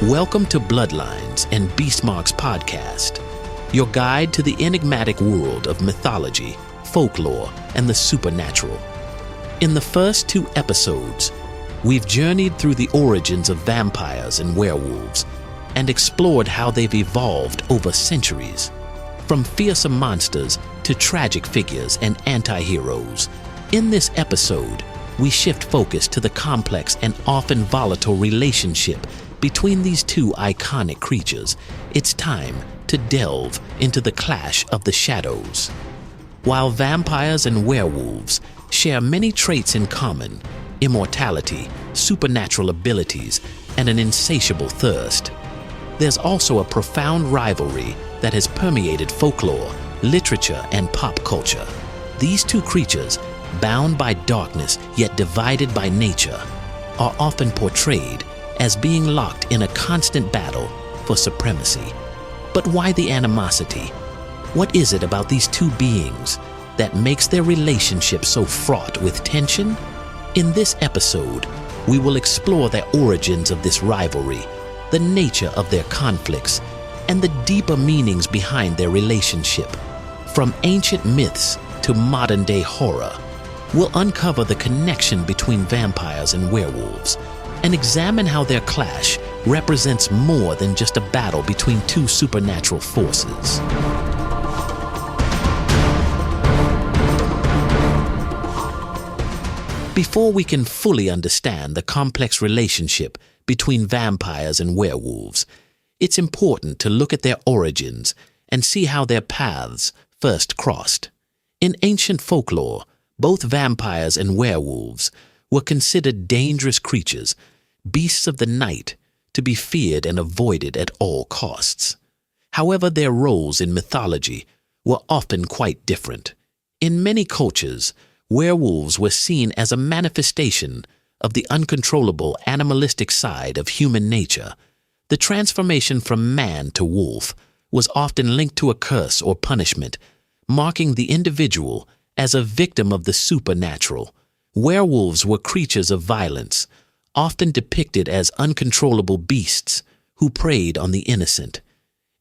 Welcome to Bloodlines and Beastmarks Podcast, your guide to the enigmatic world of mythology, folklore, and the supernatural. In the first 2 episodes, we've journeyed through the origins of vampires and werewolves and explored how they've evolved over centuries. From fearsome monsters to tragic figures and anti-heroes, in this episode, we shift focus to the complex and often volatile relationship between these 2 iconic creatures. It's time to delve into the clash of the shadows. While vampires and werewolves share many traits in common, immortality, supernatural abilities, and an insatiable thirst, there's also a profound rivalry that has permeated folklore, literature, and pop culture. These 2 creatures, bound by darkness yet divided by nature, are often portrayed as being locked in a constant battle for supremacy. But why the animosity? What is it about these 2 beings that makes their relationship so fraught with tension? In this episode, we will explore the origins of this rivalry, the nature of their conflicts, and the deeper meanings behind their relationship. From ancient myths to modern-day horror, we'll uncover the connection between vampires and werewolves and examine how their clash represents more than just a battle between 2 supernatural forces. Before we can fully understand the complex relationship between vampires and werewolves, it's important to look at their origins and see how their paths first crossed. In ancient folklore, both vampires and werewolves were considered dangerous creatures, beasts of the night, to be feared and avoided at all costs. However, their roles in mythology were often quite different. In many cultures, werewolves were seen as a manifestation of the uncontrollable animalistic side of human nature. The transformation from man to wolf was often linked to a curse or punishment, marking the individual as a victim of the supernatural. Werewolves were creatures of violence, often depicted as uncontrollable beasts who preyed on the innocent.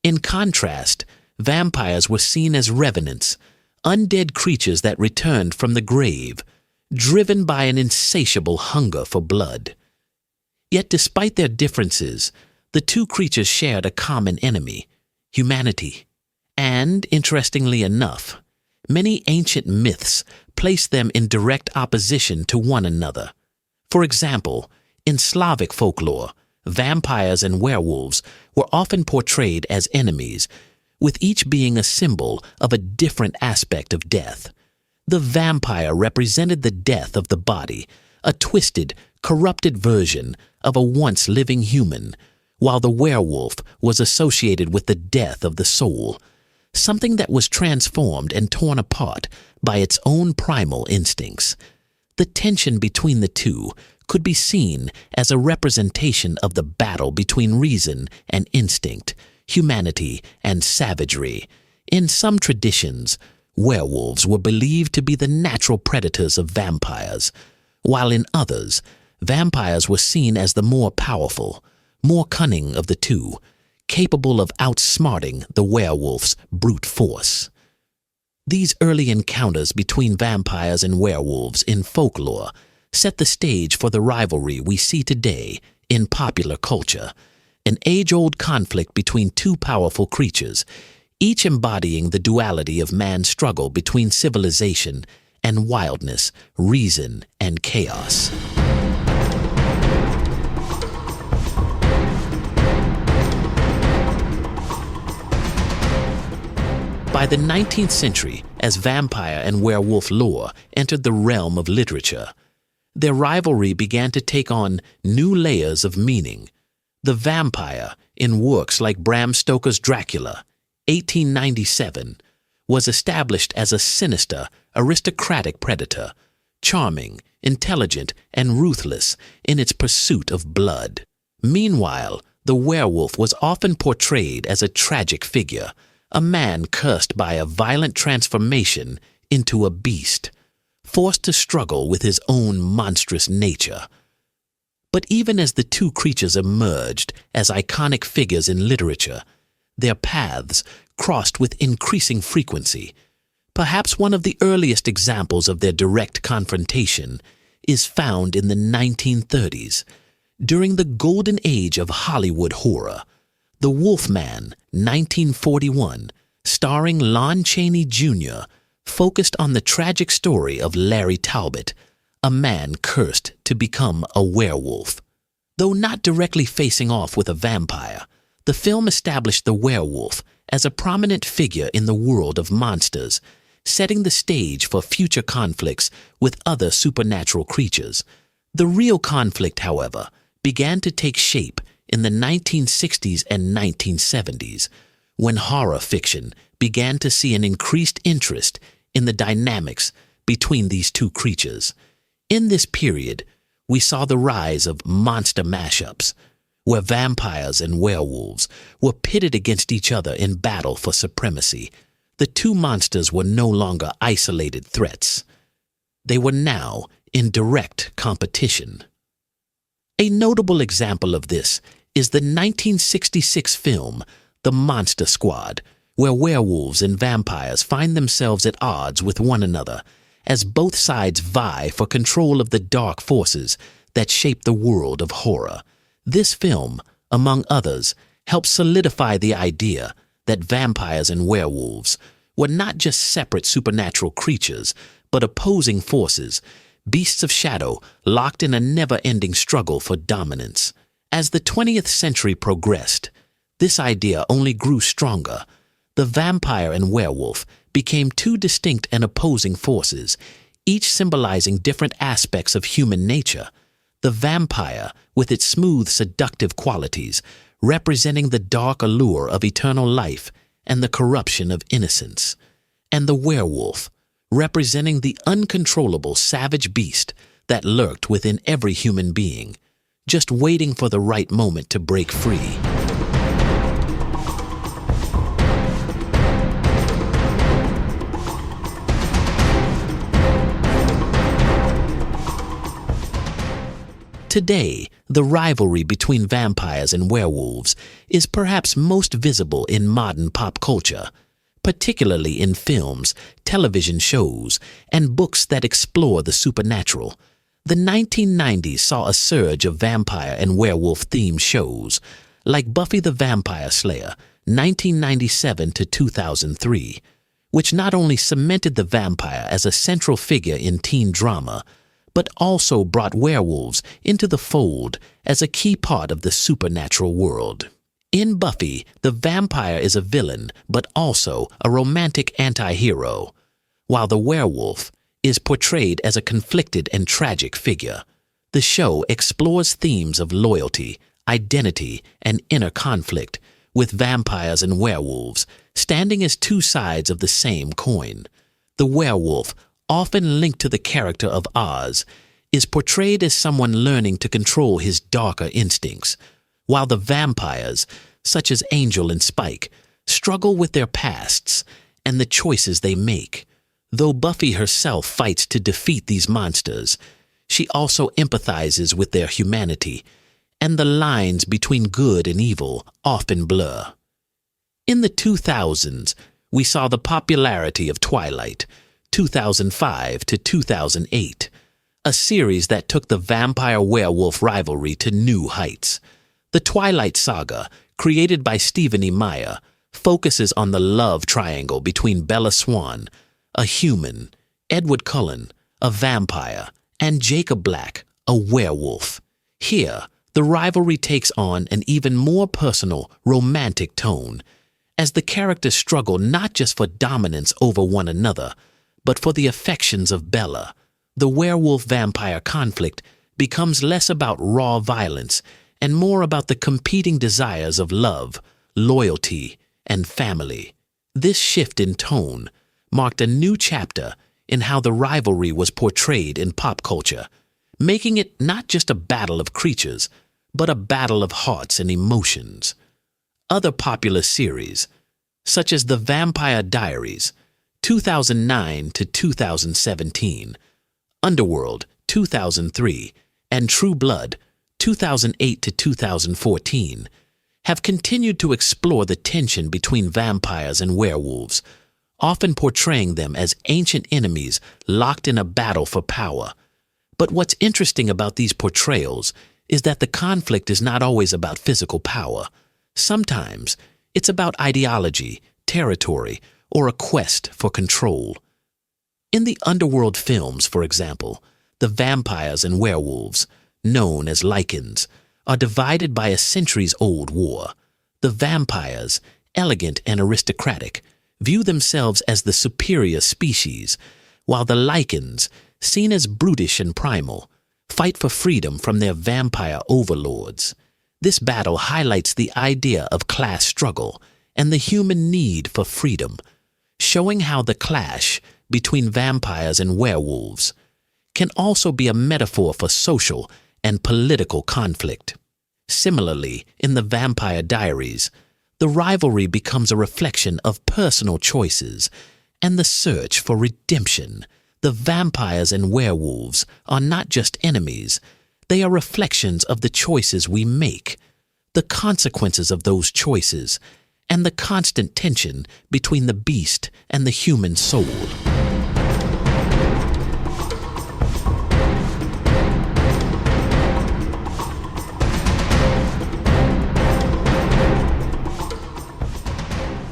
In contrast, vampires were seen as revenants, undead creatures that returned from the grave, driven by an insatiable hunger for blood. Yet despite their differences, the 2 creatures shared a common enemy, humanity. And, interestingly enough, many ancient myths place them in direct opposition to one another. For example, in Slavic folklore, vampires and werewolves were often portrayed as enemies, with each being a symbol of a different aspect of death. The vampire represented the death of the body, a twisted, corrupted version of a once living human, while the werewolf was associated with the death of the soul, something that was transformed and torn apart by its own primal instincts. The tension between the 2 could be seen as a representation of the battle between reason and instinct, humanity and savagery. In some traditions, werewolves were believed to be the natural predators of vampires, while in others, vampires were seen as the more powerful, more cunning of the 2, capable of outsmarting the werewolf's brute force. These early encounters between vampires and werewolves in folklore set the stage for the rivalry we see today in popular culture, an age-old conflict between 2 powerful creatures, each embodying the duality of man's struggle between civilization and wildness, reason and chaos. By the 19th century, as vampire and werewolf lore entered the realm of literature, their rivalry began to take on new layers of meaning. The vampire, in works like Bram Stoker's Dracula, 1897, was established as a sinister, aristocratic predator, charming, intelligent, and ruthless in its pursuit of blood. Meanwhile, the werewolf was often portrayed as a tragic figure, a man cursed by a violent transformation into a beast, forced to struggle with his own monstrous nature. But even as the two creatures emerged as iconic figures in literature, their paths crossed with increasing frequency. Perhaps one of the earliest examples of their direct confrontation is found in the 1930s, during the golden age of Hollywood horror. The Wolfman, 1941, starring Lon Chaney Jr., focused on the tragic story of Larry Talbot, a man cursed to become a werewolf. Though not directly facing off with a vampire, the film established the werewolf as a prominent figure in the world of monsters, setting the stage for future conflicts with other supernatural creatures. The real conflict, however, began to take shape in the 1960s and 1970s, when horror fiction began to see an increased interest in the dynamics between these two creatures. In this period, we saw the rise of monster mashups, where vampires and werewolves were pitted against each other in battle for supremacy. The two monsters were no longer isolated threats. They were now in direct competition. A notable example of this is the 1966 film The Monster Squad, where werewolves and vampires find themselves at odds with one another as both sides vie for control of the dark forces that shape the world of horror. This film, among others, helped solidify the idea that vampires and werewolves were not just separate supernatural creatures, but opposing forces, beasts of shadow locked in a never-ending struggle for dominance. As the 20th century progressed, this idea only grew stronger. The vampire and werewolf became two distinct and opposing forces, each symbolizing different aspects of human nature. The vampire, with its smooth, seductive qualities, representing the dark allure of eternal life and the corruption of innocence, and the werewolf, representing the uncontrollable savage beast that lurked within every human being, just waiting for the right moment to break free. Today, the rivalry between vampires and werewolves is perhaps most visible in modern pop culture, particularly in films, television shows, and books that explore the supernatural. The 1990s saw a surge of vampire and werewolf-themed shows, like Buffy the Vampire Slayer, 1997 to 2003, which not only cemented the vampire as a central figure in teen drama, but also brought werewolves into the fold as a key part of the supernatural world. In Buffy, the vampire is a villain, but also a romantic anti-hero, while the werewolf is portrayed as a conflicted and tragic figure. The show explores themes of loyalty, identity, and inner conflict, with vampires and werewolves standing as two sides of the same coin. The werewolf, often linked to the character of Oz, is portrayed as someone learning to control his darker instincts, while the vampires, such as Angel and Spike, struggle with their pasts and the choices they make. Though Buffy herself fights to defeat these monsters, she also empathizes with their humanity, and the lines between good and evil often blur. In the 2000s, we saw the popularity of Twilight, 2005 to 2008, a series that took the vampire-werewolf rivalry to new heights. The Twilight Saga, created by Stephenie Meyer, focuses on the love triangle between Bella Swan, a human, Edward Cullen, a vampire, and Jacob Black, a werewolf. Here, the rivalry takes on an even more personal, romantic tone, as the characters struggle not just for dominance over one another, but for the affections of Bella. The werewolf-vampire conflict becomes less about raw violence and more about the competing desires of love, loyalty, and family. This shift in tone marked a new chapter in how the rivalry was portrayed in pop culture, making it not just a battle of creatures, but a battle of hearts and emotions. Other popular series, such as The Vampire Diaries, 2009 to 2017, Underworld, 2003, and True Blood, 2008 to 2014, have continued to explore the tension between vampires and werewolves, often portraying them as ancient enemies locked in a battle for power. But what's interesting about these portrayals is that the conflict is not always about physical power. Sometimes it's about ideology, territory, or a quest for control. In the underworld films, for example, the vampires and werewolves, known as lycans, are divided by a centuries-old war. The vampires, elegant and aristocratic, view themselves as the superior species, while the lycans, seen as brutish and primal, fight for freedom from their vampire overlords. This battle highlights the idea of class struggle and the human need for freedom, showing how the clash between vampires and werewolves can also be a metaphor for social and political conflict. Similarly, in the Vampire Diaries, the rivalry becomes a reflection of personal choices and the search for redemption. The vampires and werewolves are not just enemies, they are reflections of the choices we make, the consequences of those choices, and the constant tension between the beast and the human soul.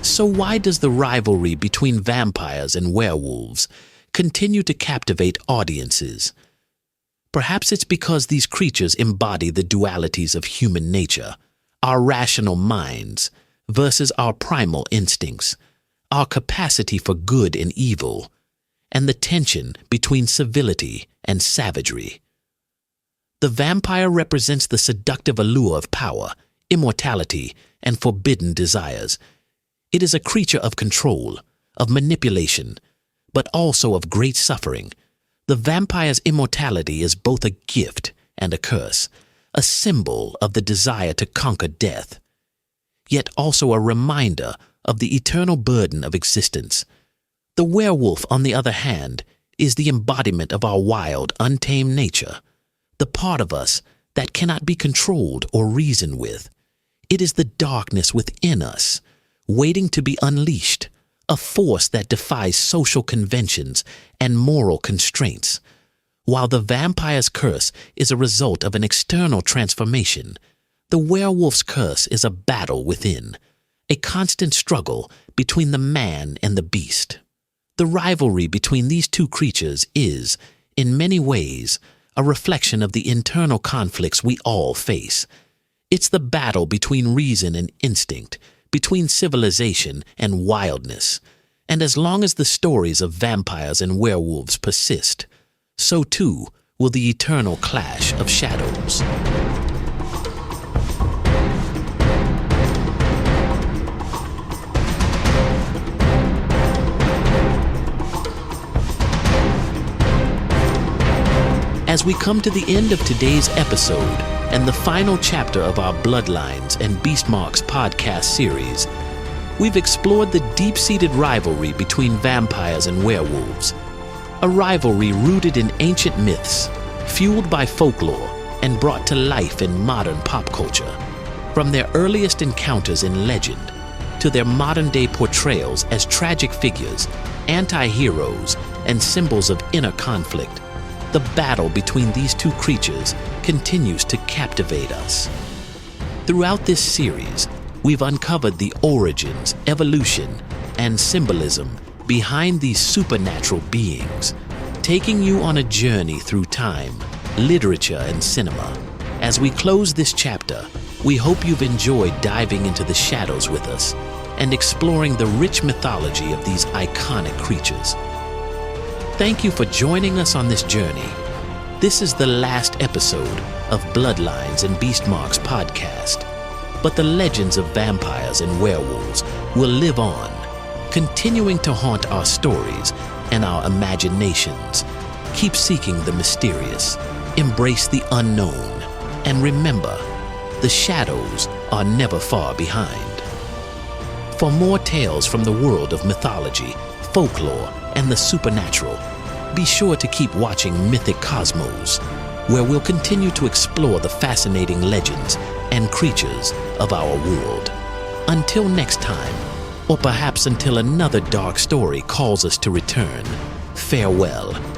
So why does the rivalry between vampires and werewolves continue to captivate audiences? Perhaps it's because these creatures embody the dualities of human nature, our rational minds versus our primal instincts, our capacity for good and evil, and the tension between civility and savagery. The vampire represents the seductive allure of power, immortality, and forbidden desires. It is a creature of control, of manipulation, but also of great suffering. The vampire's immortality is both a gift and a curse, a symbol of the desire to conquer death, yet also a reminder of the eternal burden of existence. The werewolf, on the other hand, is the embodiment of our wild, untamed nature, the part of us that cannot be controlled or reasoned with. It is the darkness within us, waiting to be unleashed, a force that defies social conventions and moral constraints. While the vampire's curse is a result of an external transformation, the werewolf's curse is a battle within, a constant struggle between the man and the beast. The rivalry between these two creatures is, in many ways, a reflection of the internal conflicts we all face. It's the battle between reason and instinct, between civilization and wildness. And as long as the stories of vampires and werewolves persist, so too will the eternal clash of shadows. As we come to the end of today's episode and the final chapter of our Bloodlines and Beastmarks podcast series, we've explored the deep-seated rivalry between vampires and werewolves, a rivalry rooted in ancient myths, fueled by folklore, and brought to life in modern pop culture. From their earliest encounters in legend to their modern-day portrayals as tragic figures, anti-heroes, and symbols of inner conflict, the battle between these two creatures continues to captivate us. Throughout this series, we've uncovered the origins, evolution, and symbolism behind these supernatural beings, taking you on a journey through time, literature, and cinema. As we close this chapter, we hope you've enjoyed diving into the shadows with us and exploring the rich mythology of these iconic creatures. Thank you for joining us on this journey. This is the last episode of Bloodlines and Beastmarks Podcast, but the legends of vampires and werewolves will live on, continuing to haunt our stories and our imaginations. Keep seeking the mysterious, embrace the unknown, and remember, the shadows are never far behind. For more tales from the world of mythology, folklore, and the supernatural, be sure to keep watching Mythic Cosmos. where we'll continue to explore the fascinating legends and creatures of our world. Until next time, or perhaps until another dark story calls us to return, farewell.